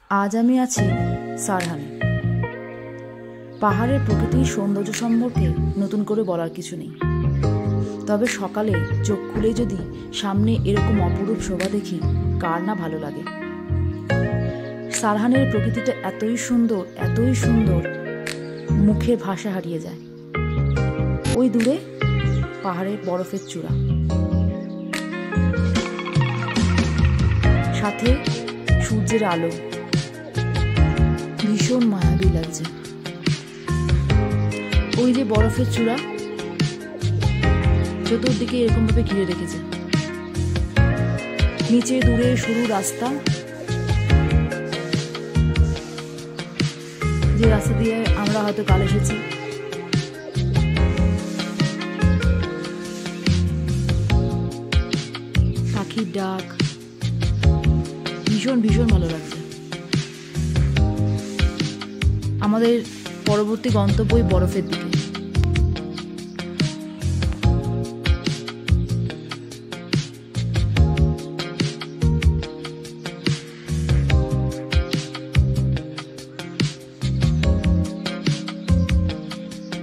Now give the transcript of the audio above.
আজ আমি আছি সারহানে। পাহাড়ের প্রকৃতির সৌন্দর্য সম্পর্কে নতুন করে বলার কিছু নেই, তবে সকালে চোখ খুলে যদি সামনে এরকম অপরূপ শোভা দেখি, কার না ভালো লাগে। সারহানের প্রকৃতিটা এতই সুন্দর, মুখে ভাষা হারিয়ে যায়। ওই দূরে পাহাড়ের বরফের চূড়া, সাথে সূর্যের আলো, ভীষণ মায়াবী লাগছে। ওই যে বরফের চূড়া চতুর্দিকে এরকম ভাবে ঘিরে রেখেছে, নিচে দূরে সরু রাস্তা, যে রাস্তা দিয়ে আমরা হয়তো কাল এসেছি। পাখির ডাক, ভীষণ ভালো লাগছে। আমাদের পরবর্তী গন্তব্য বরফের দিকে।